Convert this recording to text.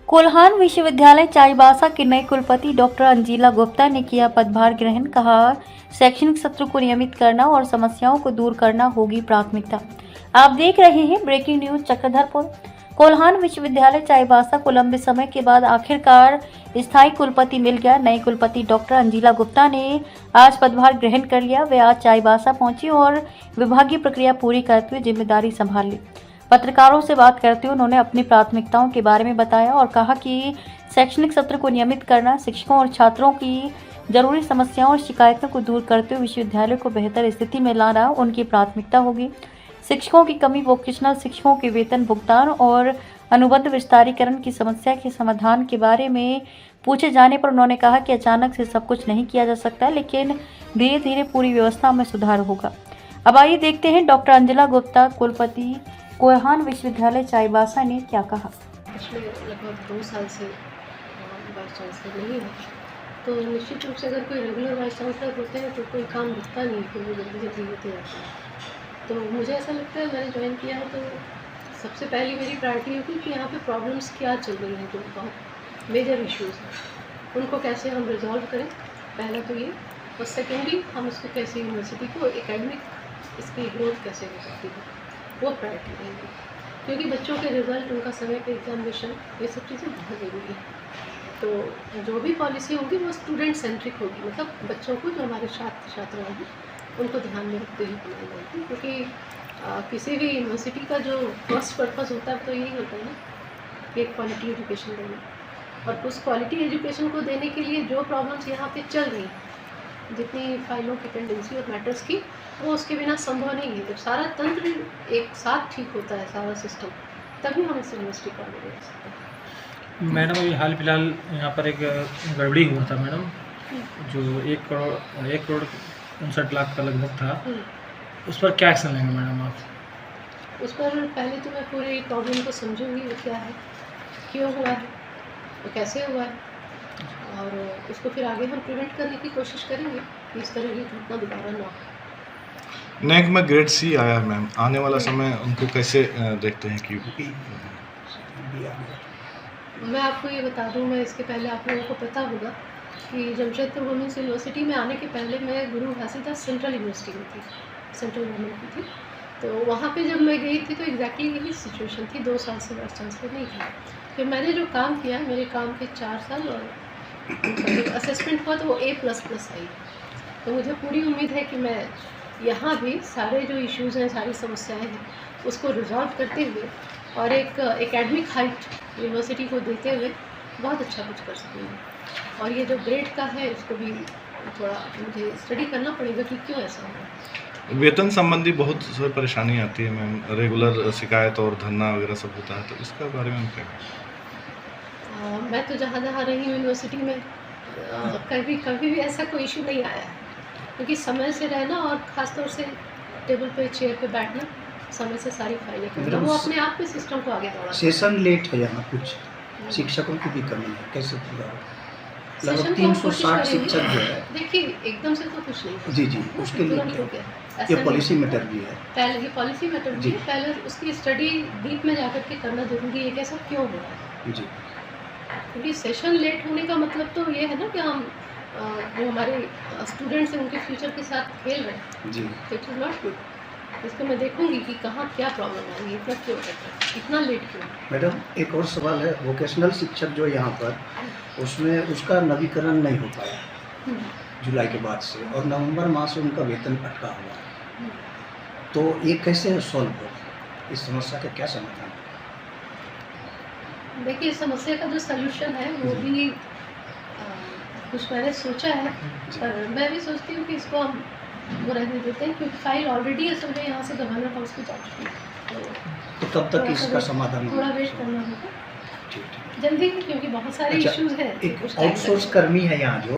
कोल्हान विश्वविद्यालय चाईबासा के नए कुलपति डॉक्टर अंजिला गुप्ता ने किया पदभार ग्रहण। कहा, शैक्षणिक सत्र को नियमित करना और समस्याओं को दूर करना होगी प्राथमिकता। आप देख रहे हैं ब्रेकिंग न्यूज चक्रधरपुर। कोल्हान विश्वविद्यालय चाईबासा को लंबे समय के बाद आखिरकार स्थायी कुलपति मिल गया। नए कुलपति डॉक्टर अंजिला गुप्ता ने आज पदभार ग्रहण कर लिया। वे आज चाईबासा पहुंची और विभागीय प्रक्रिया पूरी करते हुए जिम्मेदारी संभाल ली। पत्रकारों से बात करते हुए उन्होंने अपनी प्राथमिकताओं के बारे में बताया और कहा कि शैक्षणिक सत्र को नियमित करना, शिक्षकों और छात्रों की जरूरी समस्याओं और शिकायतों को दूर करते हुए विश्वविद्यालय को बेहतर स्थिति में लाना उनकी प्राथमिकता होगी। शिक्षकों की कमी, वोकेशनल शिक्षकों के वेतन भुगतान और अनुबंध विस्तारीकरण की समस्या के समाधान के बारे में पूछे जाने पर उन्होंने कहा कि अचानक से सब कुछ नहीं किया जा सकता, लेकिन धीरे धीरे पूरी व्यवस्था में सुधार होगा। अब आइए देखते हैं डॉक्टर अंजिला गुप्ता, कुलपति कोल्हान विश्वविद्यालय चाईबासा, ने क्या कहा। पिछले लगभग 2 साल से वाइस चांसलर नहीं है, तो निश्चित रूप से अगर कोई रेगुलर वाइस चांसलर होते हैं तो कोई काम दिखता नहीं, फिर वो जल्दी होते रहता है। तो मुझे ऐसा लगता है, मैंने ज्वाइन किया है तो सबसे पहली मेरी प्रायोरिटी होगी कि यहाँ पे प्रॉब्लम्स क्या चल रही हैं, जो बहुत मेजर इश्यूज़ हैं, उनको कैसे हम रिजॉल्व करें, पहला तो ये। और सेकेंडली, हम उसको कैसे यूनिवर्सिटी को एकेडमिक इसकी ग्रोथ कैसे हो सकती है, वो प्रायोरिटी रहेगी। क्योंकि बच्चों के रिज़ल्ट, उनका समय पे एग्जामिनेशन, ये सब चीज़ें बहुत ज़रूरी है। तो जो भी पॉलिसी होगी वो स्टूडेंट सेंट्रिक होगी, मतलब बच्चों को, जो हमारे छात्र छात्राएँ हैं, उनको ध्यान में रखते हुए बनाई जाएगी। क्योंकि किसी भी यूनिवर्सिटी का जो फर्स्ट पर्पज़ होता है तो यही होता है ना कि एक क्वालिटी एजुकेशन देना, और उस क्वालिटी एजुकेशन को देने के लिए जो प्रॉब्लम्स यहाँ पे चल रही हैं, जितनी फाइलों की पेंडेंसी और मैटर्स की, वो उसके बिना संभव नहीं है। जब सारा तंत्र एक साथ ठीक होता है, सारा सिस्टम, तभी हम इस यूनिवर्सिटी को आगे बढ़ा सकते हैं। मैडम, अभी हाल फिलहाल यहाँ पर एक गड़बड़ी हुआ था मैडम, जो 1 करोड़ 59 लाख का लगभग था, उस पर क्या एक्शन लेंगे मैडम आप? उस पर पहले तो मैं पूरे प्रॉब्लम को समझूंगी, वो क्या है, क्यों हुआ है, वो कैसे हुआ है, और उसको फिर आगे हम प्रिवेंट करने की कोशिश करेंगे कि इस तरह की घटना दोबारा ना हो। नेक में ग्रेड सी आया मैम, आने वाला समय उनको कैसे देखते हैं कि मैं आपको ये बता दूं, मैं इसके पहले आप लोगों को पता होगा कि जमशेदपुर वुमेंस यूनिवर्सिटी में आने के पहले मैं गुरु घासीदास सेंट्रल यूनिवर्सिटी में थी, सेंट्रल गवर्नमेंट की थी। तो वहाँ पे जब मैं गई थी तो एग्जैक्टली यही सिचुएशन थी, 2 साल से वाइस चांसलर नहीं था। फिर मैंने जो काम किया, मेरे काम के 4 साल, और असेसमेंट हुआ तो वो A++ आई। तो मुझे पूरी उम्मीद है कि मैं यहाँ भी सारे जो इश्यूज़ हैं, सारी समस्याएं हैं, उसको रिजॉल्व करते हुए और एक एकेडमिक हाइट यूनिवर्सिटी को देते हुए बहुत अच्छा कुछ कर सकूँगी। और ये जो ग्रेड का है, इसको भी थोड़ा मुझे स्टडी करना पड़ेगा कि क्यों ऐसा हुआ। वेतन संबंधी बहुत सारी परेशानी आती है मैम, रेगुलर शिकायत और धरना वगैरह सब होता है, तो इसका बारे में क्या? मैं तो जहाँ रही हूँ यूनिवर्सिटी में, कभी भी ऐसा कोई इशू नहीं आया है, क्योंकि समय से रहना और ख़ासतौर से टेबल पे, चेयर पे बैठना, समय से सारी फाइलें करना, वो अपने आप में सिस्टम को आगे बढ़ा। सेशन लेट है यहाँ, कुछ शिक्षकों की भी कमी है, कैसे पूरा? लगभग 360 शिक्षक जो है, देखिए एकदम से तो कुछ नहीं, जी उसके लिए क्या? ये पॉलिसी मैटर भी है, पहले ये पॉलिसी मैटर भी है, पहले उसकी स्टडी डीप में जाकर के करना जरूरी है कि ऐसा क्यों हो रहा है। जी, क्योंकि सेशन लेट होने का मतलब तो ये है ना कि हम जो हमारे स्टूडेंट्स हैं उनके फ्यूचर के साथ खेल रहे हैं। जी, इट इज़ नॉट गुड। इसको मैं देखूंगी कि कहाँ क्या प्रॉब्लम है, इतना क्यों करता है, इतना लेट क्यों। मैडम एक और सवाल है, वोकेशनल शिक्षक जो यहाँ पर, उसमें उसका नवीकरण नहीं हो पाया जुलाई के बाद से, और नवंबर माह से उनका वेतन अटका हुआ है, तो ये कैसे सॉल्व हो, इस समस्या का क्या समाधान? देखिए, इस समस्या का जो सलूशन है वो भी कुछ मैंने सोचा है, पर मैं भी सोचती हूँ कि इसको हम वो रहने देते हैं, क्योंकि फाइल ऑलरेडी असल में यहाँ से गवर्नर हाउस को जा चुकी है। तो कब तक इसका समाधान? थोड़ा वेट करना होगा, ठीक, जल्दी, क्योंकि बहुत सारे इश्यूज हैं। एक आउटसोर्स कर्मी है यहाँ जो